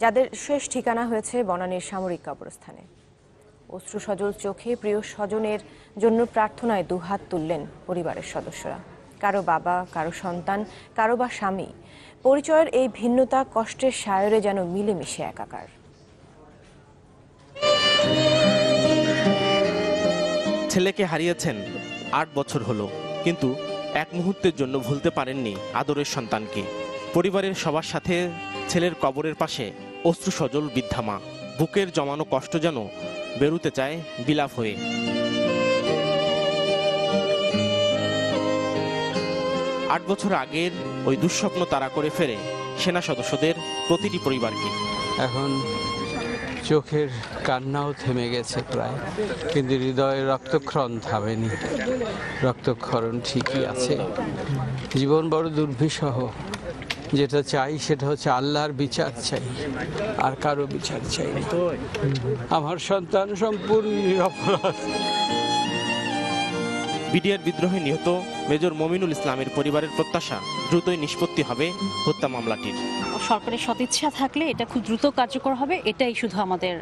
যাদের শেষ ঠিকানা হয়েছে বনানীর সামরিক কবরস্থানে। অশ্রুসজল চোখে প্রিয় স্বজনের জন্য প্রার্থনায় দুহাত তুললেন পরিবারের সদস্যরা। কারো বাবা, কারো সন্তান, কারো বা স্বামী। পরিচয়ের এই ভিন্নতা কষ্টের সায়রে যেন মিলেমিশে একাকার। ছেলেকে হারিয়েছেন ৮ বছর হলো, কিন্তু এক মুহূর্তের জন্য ভুলতে পারেননি আদরের সন্তানকে। পরিবারের সবার সাথে ছেলের কবরের পাশে অশ্রুসজল বৃদ্ধা মা। বুকের জমানো কষ্ট যেন বেরুতে চায় বিলাপ হয়ে। আট বছর আগের ওই দুঃস্বপ্ন তারা করে ফেরে সেনা সদস্যদের প্রতিটি পরিবারকে। এখন চোখের কান্নাও থেমে গেছে প্রায়, কিন্তু হৃদয়ে রক্তক্ষরণ থামেনি। রক্তক্ষরণ ঠিকই আছে। জীবন বড় দুর্বিষহ। যেটা চাই সেটা হচ্ছে আল্লাহর বিচার চাই, আর কারো বিচার চাই না। আমার সন্তান সম্পূর্ণ নিরপরাধ। বিডিআর বিদ্রোহে নিহত মেজর মমিনুল ইসলামের পরিবারের প্রত্যাশা দ্রুতই নিষ্পত্তি হবে হত্যা মামলাটির। সরকারের সদিচ্ছা থাকলে এটা খুব দ্রুত কার্যকর হবে, এটাই শুধু আমাদের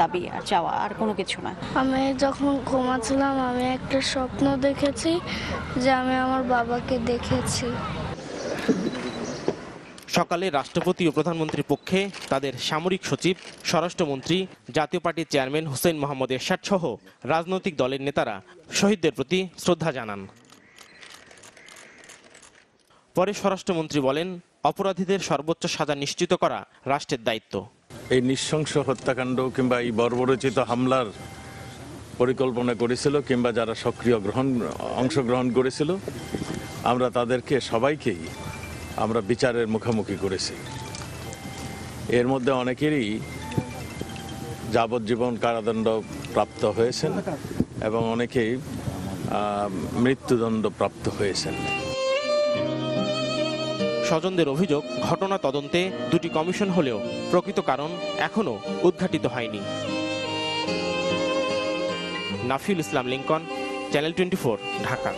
দাবি আর চাওয়া, আর কোনো কিছু না। আমি যখন ঘুমাচ্ছিলাম আমি একটা স্বপ্ন দেখেছি যে আমি আমার বাবাকে দেখেছি। সকালে রাষ্ট্রপতি ও প্রধানমন্ত্রীর পক্ষে তাদের সামরিক সচিব, স্বরাষ্ট্রমন্ত্রী, জাতীয় পার্টির চেয়ারম্যান হুসেইন মোহাম্মদ এরশাদ সহ রাজনৈতিক দলের নেতারা শহীদদের প্রতি শ্রদ্ধা জানান। পরে স্বরাষ্ট্রমন্ত্রী বলেন, অপরাধীদের সর্বোচ্চ সাজা নিশ্চিত করা রাষ্ট্রের দায়িত্ব। এই নৃশংস হত্যাকাণ্ড কিংবা এই বর্বরচিত হামলার পরিকল্পনা করেছিল কিংবা যারা সক্রিয় অংশগ্রহণ করেছিল, আমরা তাদেরকে সবাইকেই আমরা বিচারের মুখোমুখি করেছি। এর মধ্যে অনেকেরই যাবজ্জীবন কারাদণ্ড প্রাপ্ত হয়েছেন এবং অনেকেই মৃত্যুদণ্ড প্রাপ্ত হয়েছেন। স্বজনদের অভিযোগ, ঘটনা তদন্তে দুটি কমিশন হলেও প্রকৃত কারণ এখনো উদ্ঘাটিত হয়নি। নাফিউল ইসলাম লিংকন, চ্যানেল 24, ঢাকা।